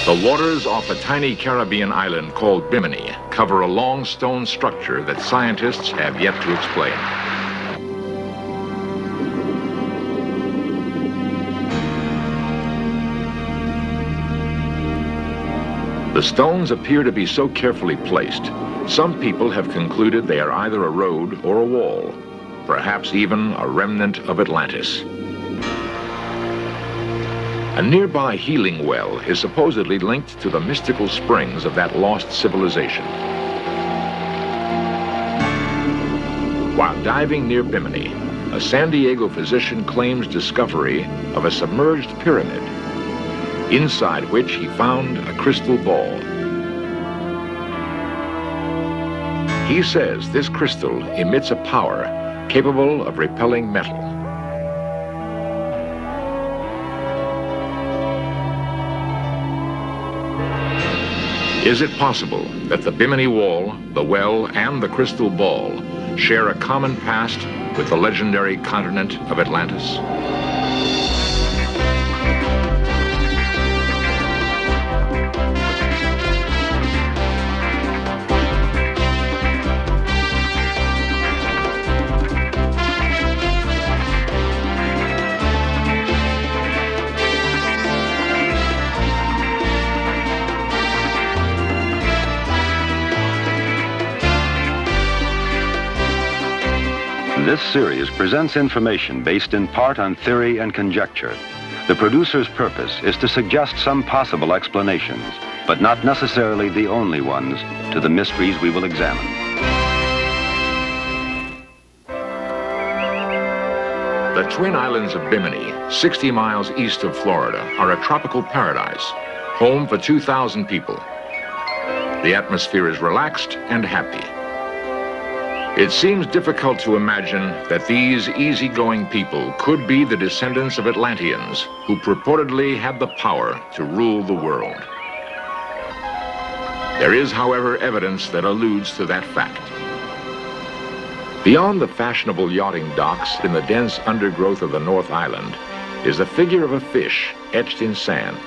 The waters off a tiny Caribbean island called Bimini cover a long stone structure that scientists have yet to explain. The stones appear to be so carefully placed, some people have concluded they are either a road or a wall, perhaps even a remnant of Atlantis. A nearby healing well is supposedly linked to the mystical springs of that lost civilization. While diving near Bimini, a San Diego physician claims discovery of a submerged pyramid, inside which he found a crystal ball. He says this crystal emits a power capable of repelling metal. Is it possible that the Bimini Wall, the well, and the crystal ball share a common past with the legendary continent of Atlantis? This series presents information based in part on theory and conjecture. The producer's purpose is to suggest some possible explanations, but not necessarily the only ones, to the mysteries we will examine. The Twin Islands of Bimini, 60 miles east of Florida, are a tropical paradise, home for 2,000 people. The atmosphere is relaxed and happy. It seems difficult to imagine that these easygoing people could be the descendants of Atlanteans who purportedly had the power to rule the world. There is, however, evidence that alludes to that fact. Beyond the fashionable yachting docks in the dense undergrowth of the North Island is the figure of a fish etched in sand.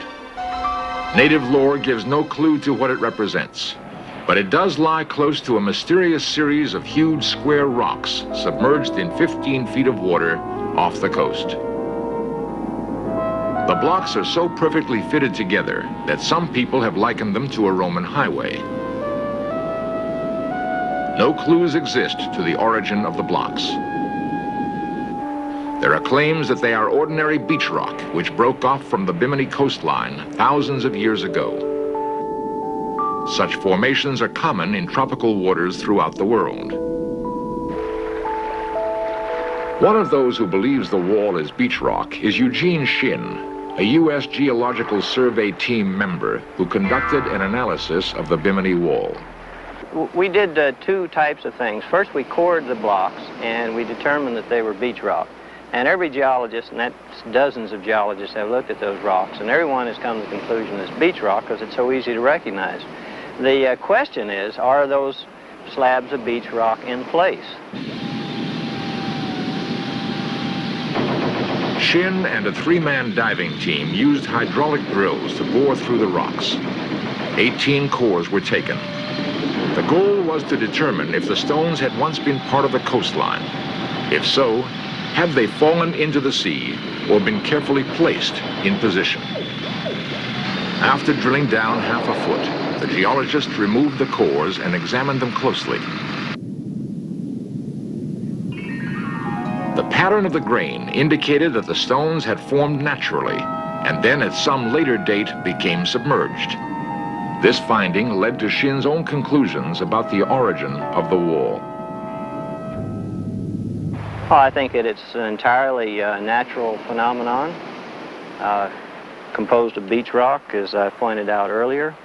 Native lore gives no clue to what it represents, but it does lie close to a mysterious series of huge square rocks submerged in 15 feet of water off the coast. The blocks are so perfectly fitted together that some people have likened them to a Roman highway. No clues exist to the origin of the blocks. There are claims that they are ordinary beach rock which broke off from the Bimini coastline thousands of years ago. Such formations are common in tropical waters throughout the world. One of those who believes the wall is beach rock is Eugene Shin, a U.S. Geological Survey team member who conducted an analysis of the Bimini Wall. We did two types of things. First, we cored the blocks, and we determined that they were beach rock. And every geologist, and that's dozens of geologists, have looked at those rocks, and everyone has come to the conclusion it's beach rock because it's so easy to recognize. The question is, are those slabs of beach rock in place? Shin and a three-man diving team used hydraulic drills to bore through the rocks. 18 cores were taken. The goal was to determine if the stones had once been part of the coastline. If so, had they fallen into the sea or been carefully placed in position? After drilling down half a foot, the geologists removed the cores and examined them closely. The pattern of the grain indicated that the stones had formed naturally and then at some later date became submerged. This finding led to Shin's own conclusions about the origin of the wall. Well, I think that it's an entirely natural phenomenon, composed of beach rock, as I pointed out earlier,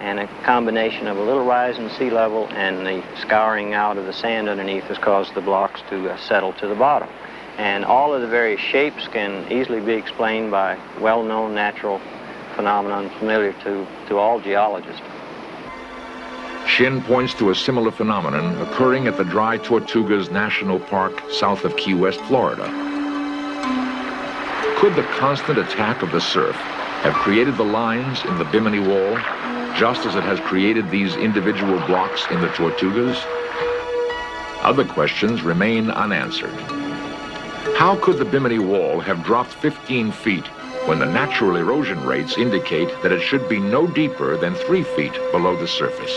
and a combination of a little rise in sea level and the scouring out of the sand underneath has caused the blocks to settle to the bottom. And all of the various shapes can easily be explained by well-known natural phenomenon familiar to all geologists. Shin points to a similar phenomenon occurring at the Dry Tortugas National Park south of Key West, Florida. Could the constant attack of the surf have created the lines in the Bimini Wall, just as it has created these individual blocks in the Tortugas? Other questions remain unanswered. How could the Bimini Wall have dropped 15 feet when the natural erosion rates indicate that it should be no deeper than 3 feet below the surface?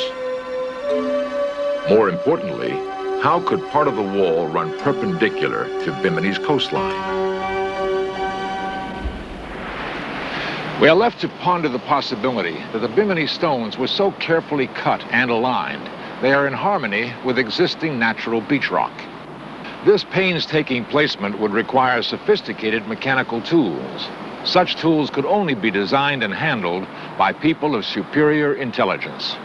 More importantly, how could part of the wall run perpendicular to Bimini's coastline? We are left to ponder the possibility that the Bimini stones were so carefully cut and aligned, they are in harmony with existing natural beach rock. This painstaking placement would require sophisticated mechanical tools. Such tools could only be designed and handled by people of superior intelligence.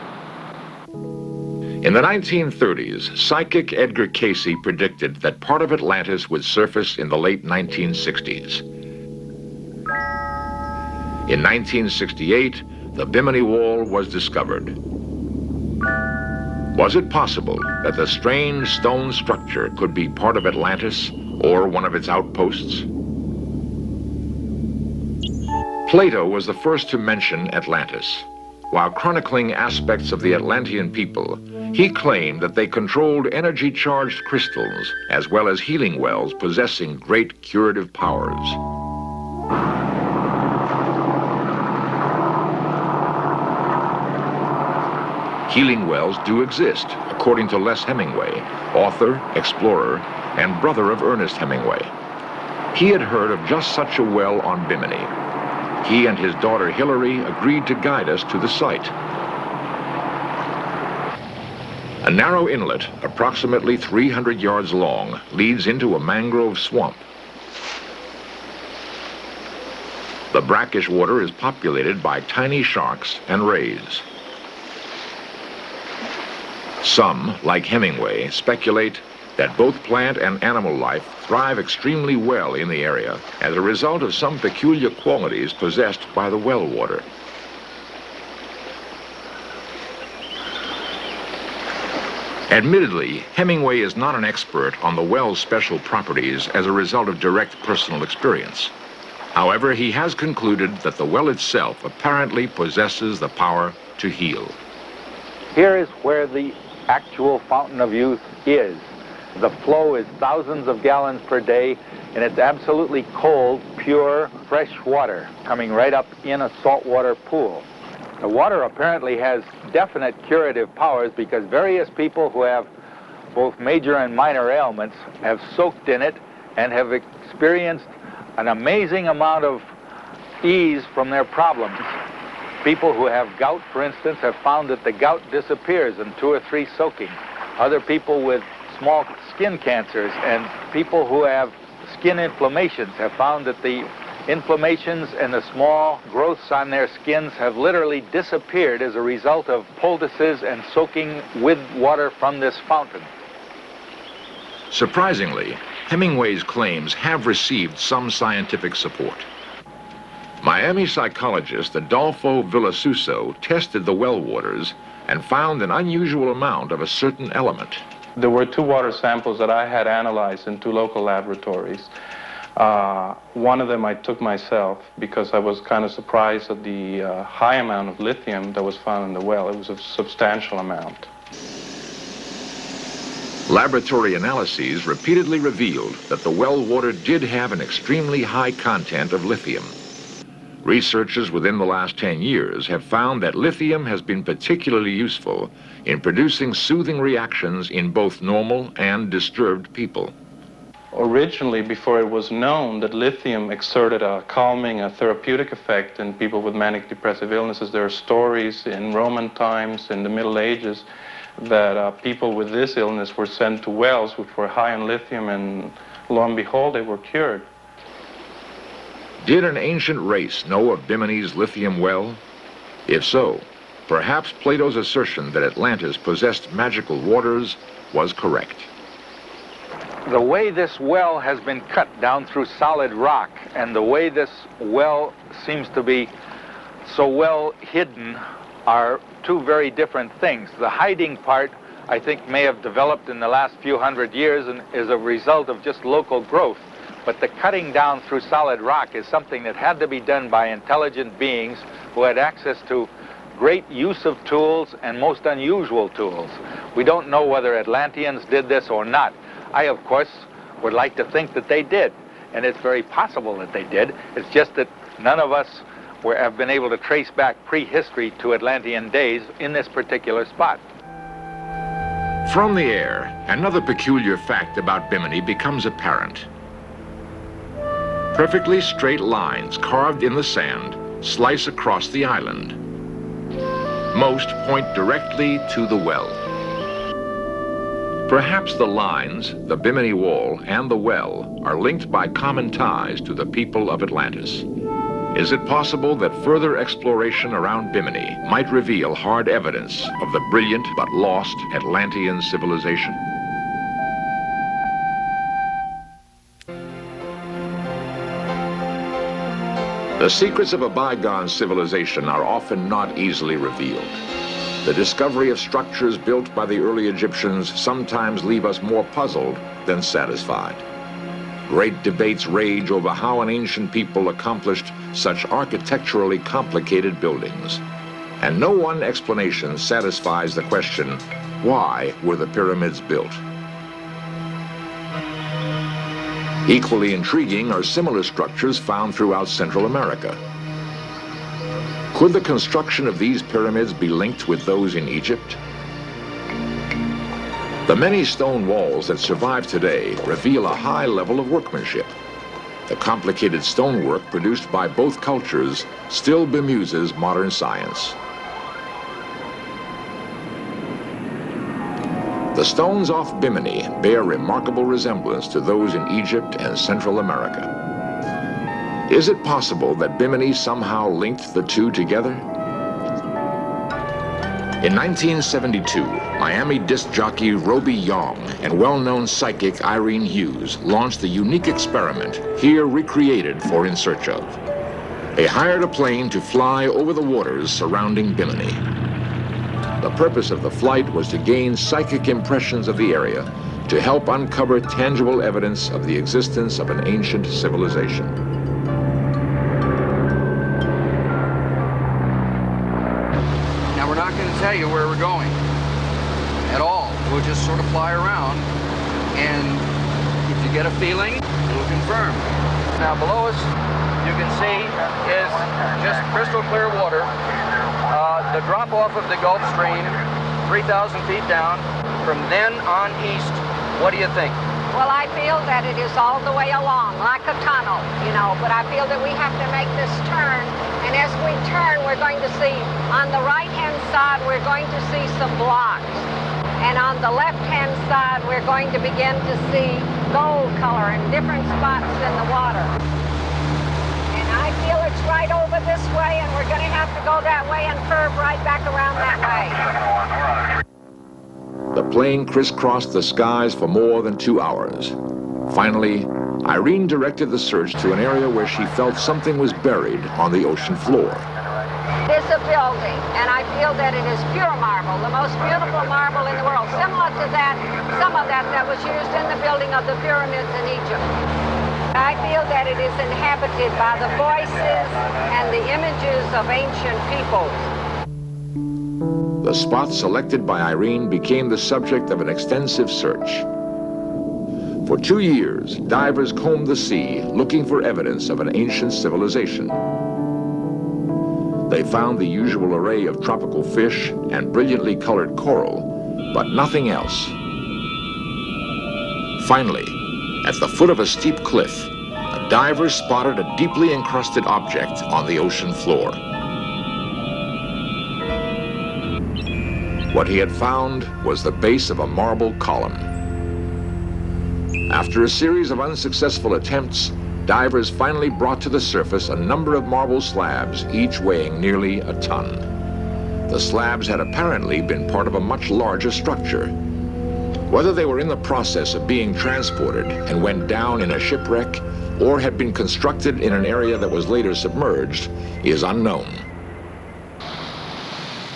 In the 1930s, psychic Edgar Cayce predicted that part of Atlantis would surface in the late 1960s. In 1968, the Bimini Wall was discovered. Was it possible that the strange stone structure could be part of Atlantis or one of its outposts? Plato was the first to mention Atlantis. While chronicling aspects of the Atlantean people, he claimed that they controlled energy-charged crystals as well as healing wells possessing great curative powers. Healing wells do exist, according to Les Hemingway, author, explorer, and brother of Ernest Hemingway. He had heard of just such a well on Bimini. He and his daughter Hilary agreed to guide us to the site. A narrow inlet, approximately 300 yards long, leads into a mangrove swamp. The brackish water is populated by tiny sharks and rays. Some, like Hemingway, speculate that both plant and animal life thrive extremely well in the area as a result of some peculiar qualities possessed by the well water. Admittedly, Hemingway is not an expert on the well's special properties as a result of direct personal experience. However, he has concluded that the well itself apparently possesses the power to heal. Here is where the actual fountain of youth is. The flow is thousands of gallons per day, and it's absolutely cold, pure, fresh water coming right up in a saltwater pool. The water apparently has definite curative powers because various people who have both major and minor ailments have soaked in it and have experienced an amazing amount of ease from their problems. People who have gout, for instance, have found that the gout disappears in 2 or 3 soakings. Other people with small skin cancers and people who have skin inflammations have found that the inflammations and the small growths on their skins have literally disappeared as a result of poultices and soaking with water from this fountain. Surprisingly, Hemingway's claims have received some scientific support. Miami psychologist Adolfo Villasuso tested the well waters and found an unusual amount of a certain element. There were 2 water samples that I had analyzed in 2 local laboratories. One of them I took myself because I was kind of surprised at the high amount of lithium that was found in the well. It was a substantial amount. Laboratory analyses repeatedly revealed that the well water did have an extremely high content of lithium. Researchers within the last 10 years have found that lithium has been particularly useful in producing soothing reactions in both normal and disturbed people. Originally, before it was known that lithium exerted a calming, a therapeutic effect in people with manic depressive illnesses, there are stories in Roman times, in the Middle Ages, that people with this illness were sent to wells which were high in lithium, and lo and behold, they were cured. Did an ancient race know of Bimini's lithium well? If so, perhaps Plato's assertion that Atlantis possessed magical waters was correct. The way this well has been cut down through solid rock and the way this well seems to be so well hidden are 2 very different things. The hiding part, I think, may have developed in the last few hundred years and is a result of just local growth. But the cutting down through solid rock is something that had to be done by intelligent beings who had access to great use of tools and most unusual tools. We don't know whether Atlanteans did this or not. I, of course, would like to think that they did, and it's very possible that they did. It's just that none of us have been able to trace back prehistory to Atlantean days in this particular spot. From the air, another peculiar fact about Bimini becomes apparent. Perfectly straight lines carved in the sand slice across the island. Most point directly to the well. Perhaps the lines, the Bimini Wall, and the well are linked by common ties to the people of Atlantis. Is it possible that further exploration around Bimini might reveal hard evidence of the brilliant but lost Atlantean civilization? The secrets of a bygone civilization are often not easily revealed. The discovery of structures built by the early Egyptians sometimes leave us more puzzled than satisfied. Great debates rage over how an ancient people accomplished such architecturally complicated buildings. And no one explanation satisfies the question, why were the pyramids built? Equally intriguing are similar structures found throughout Central America. Could the construction of these pyramids be linked with those in Egypt? The many stone walls that survive today reveal a high level of workmanship. The complicated stonework produced by both cultures still bemuses modern science. The stones off Bimini bear remarkable resemblance to those in Egypt and Central America. Is it possible that Bimini somehow linked the two together? In 1972, Miami disc jockey Roby Young and well-known psychic Irene Hughes launched the unique experiment here recreated for In Search Of. They hired a plane to fly over the waters surrounding Bimini. The purpose of the flight was to gain psychic impressions of the area to help uncover tangible evidence of the existence of an ancient civilization. Now, we're not going to tell you where we're going at all. We'll just sort of fly around, and if you get a feeling, we'll confirm. Now, below us, you can see is just crystal clear water. The drop-off of the Gulf Stream, 3,000 feet down. From then on east, what do you think? Well, I feel that it is all the way along, like a tunnel, you know, but I feel that we have to make this turn, and as we turn, we're going to see, on the right-hand side, we're going to see some blocks, and on the left-hand side, we're going to begin to see gold color in different spots in the water. And I feel it's right over this way, and we're going to have to go that way and curve right back around that way. The plane crisscrossed the skies for more than 2 hours. Finally, Irene directed the search to an area where she felt something was buried on the ocean floor. It's a building, and I feel that it is pure marble, the most beautiful marble in the world, similar to that, some of that was used in the building of the pyramids in Egypt. I feel that it is inhabited by the voices and the images of ancient peoples. The spot selected by Irene became the subject of an extensive search. For 2 years, divers combed the sea looking for evidence of an ancient civilization. They found the usual array of tropical fish and brilliantly colored coral, but nothing else. Finally, at the foot of a steep cliff, a diver spotted a deeply encrusted object on the ocean floor. What he had found was the base of a marble column. After a series of unsuccessful attempts, divers finally brought to the surface a number of marble slabs, each weighing nearly a ton. The slabs had apparently been part of a much larger structure. Whether they were in the process of being transported and went down in a shipwreck, or had been constructed in an area that was later submerged, is unknown.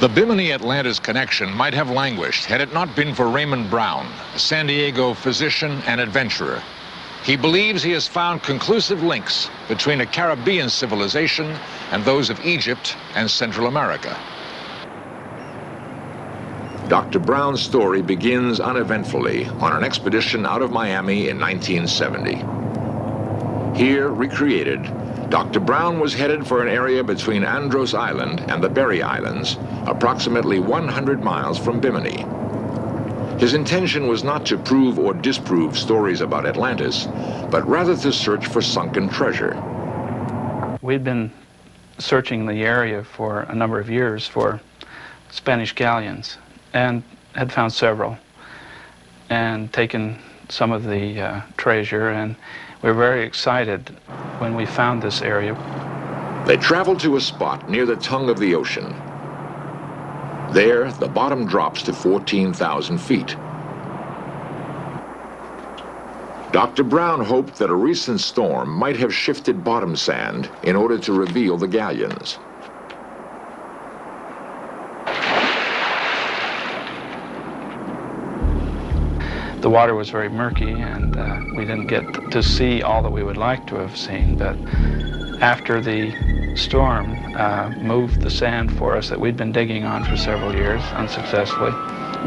The Bimini-Atlantis connection might have languished had it not been for Raymond Brown, a San Diego physician and adventurer. He believes he has found conclusive links between a Caribbean civilization and those of Egypt and Central America. Dr. Brown's story begins uneventfully on an expedition out of Miami in 1970. Here, recreated, Dr. Brown was headed for an area between Andros Island and the Berry Islands, approximately 100 miles from Bimini. His intention was not to prove or disprove stories about Atlantis, but rather to search for sunken treasure. We'd been searching the area for a number of years for Spanish galleons and had found several and taken some of the treasure, and we were very excited when we found this area. They traveled to a spot near the tongue of the ocean. There, the bottom drops to 14,000 feet. Dr. Brown hoped that a recent storm might have shifted bottom sand in order to reveal the galleons. The water was very murky, and we didn't get to see all that we would like to have seen, but after the storm moved the sand for us that we'd been digging on for several years unsuccessfully,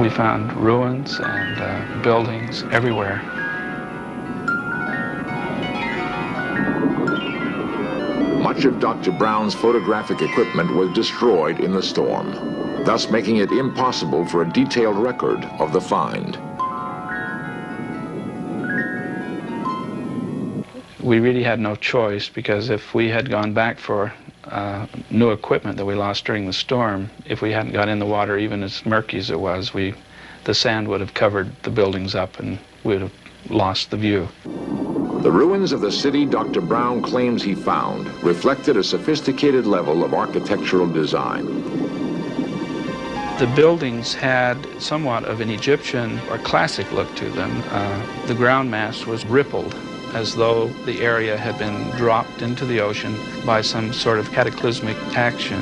we found ruins and buildings everywhere. Much of Dr. Brown's photographic equipment was destroyed in the storm, thus making it impossible for a detailed record of the find. We really had no choice, because if we had gone back for new equipment that we lost during the storm, if we hadn't got in the water, even as murky as it was, the sand would have covered the buildings up and we would have lost the view. The ruins of the city Dr. Brown claims he found reflected a sophisticated level of architectural design. The buildings had somewhat of an Egyptian or classic look to them. The ground mass was rippled, as though the area had been dropped into the ocean by some sort of cataclysmic action.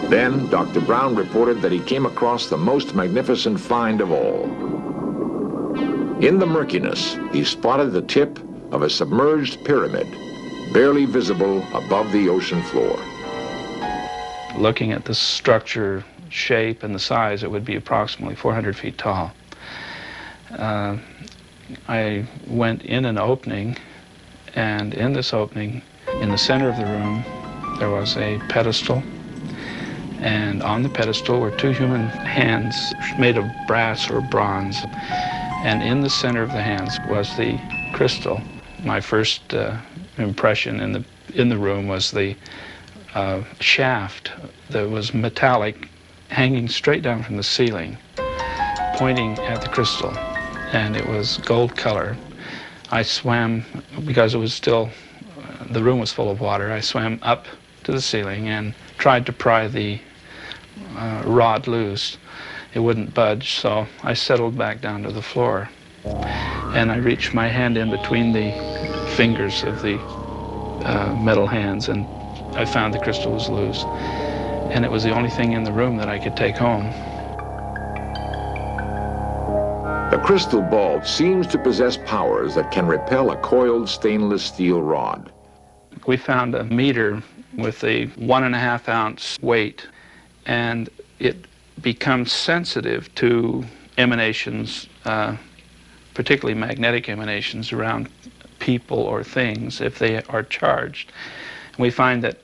Then, Dr. Brown reported that he came across the most magnificent find of all. In the murkiness, he spotted the tip of a submerged pyramid, barely visible above the ocean floor. Looking at the structure, shape, and the size, it would be approximately 400 feet tall. I went in an opening, and in this opening, in the center of the room, there was a pedestal, and on the pedestal were two human hands made of brass or bronze, and in the center of the hands was the crystal. My first impression in the room was the shaft that was metallic, hanging straight down from the ceiling, pointing at the crystal. And it was gold color. I swam, because it was still, the room was full of water, I swam up to the ceiling and tried to pry the rod loose. It wouldn't budge, so I settled back down to the floor. And I reached my hand in between the fingers of the metal hands, and I found the crystal was loose. And it was the only thing in the room that I could take home. The crystal ball seems to possess powers that can repel a coiled stainless steel rod. We found a meter with a 1.5 ounce weight, and it becomes sensitive to emanations, particularly magnetic emanations around people or things if they are charged. And we find that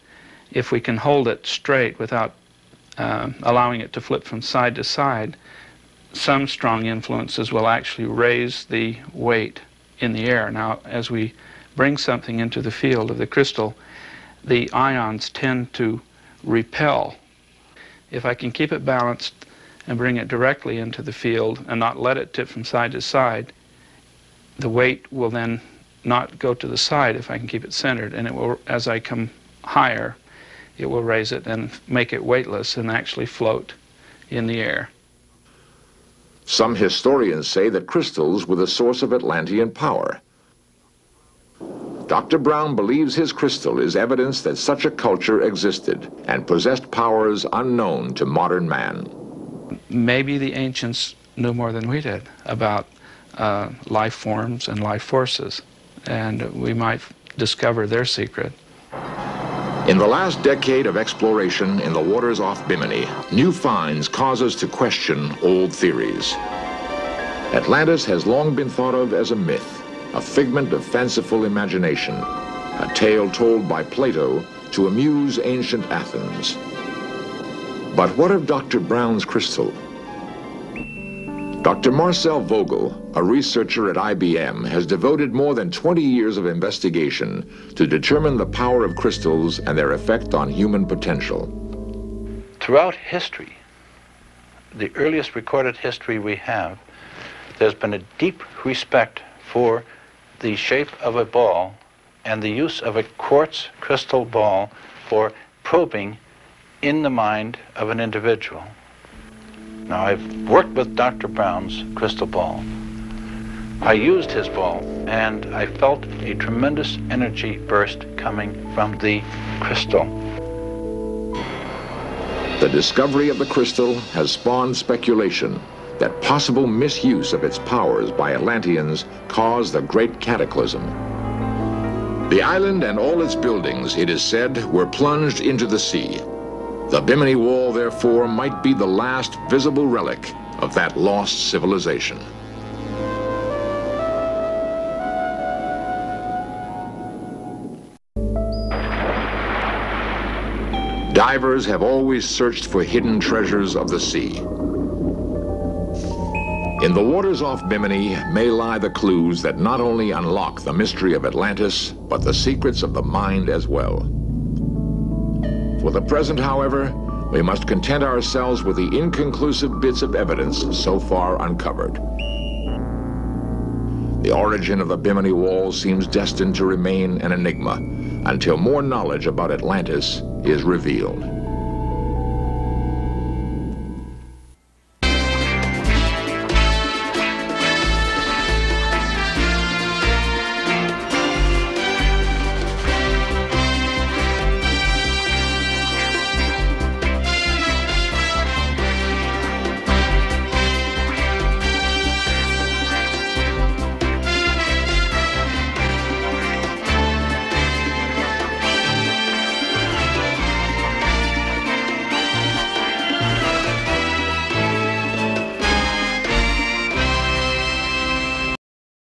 if we can hold it straight without allowing it to flip from side to side, some strong influences will actually raise the weight in the air. Now, as we bring something into the field of the crystal, the ions tend to repel. If I can keep it balanced and bring it directly into the field and not let it tip from side to side, the weight will then not go to the side if I can keep it centered, and it will, as I come higher, it will raise it and make it weightless and actually float in the air. Some historians say that crystals were the source of Atlantean power. Dr. Brown believes his crystal is evidence that such a culture existed and possessed powers unknown to modern man. Maybe the ancients knew more than we did about life forms and life forces, and we might discover their secret. In the last decade of exploration in the waters off Bimini, new finds cause us to question old theories. Atlantis has long been thought of as a myth, a figment of fanciful imagination, a tale told by Plato to amuse ancient Athens. But what of Dr. Brown's crystal? Dr. Marcel Vogel, a researcher at IBM, has devoted more than 20 years of investigation to determine the power of crystals and their effect on human potential. Throughout history, the earliest recorded history we have, there's been a deep respect for the shape of a ball and the use of a quartz crystal ball for probing in the mind of an individual. Now, I've worked with Dr. Brown's crystal ball. I used his ball, and I felt a tremendous energy burst coming from the crystal. The discovery of the crystal has spawned speculation that possible misuse of its powers by Atlanteans caused the great cataclysm. The island and all its buildings, it is said, were plunged into the sea. The Bimini Wall, therefore, might be the last visible relic of that lost civilization. Divers have always searched for hidden treasures of the sea. In the waters off Bimini may lie the clues that not only unlock the mystery of Atlantis, but the secrets of the mind as well. For the present, however, we must content ourselves with the inconclusive bits of evidence so far uncovered. The origin of the Bimini Wall seems destined to remain an enigma until more knowledge about Atlantis is revealed.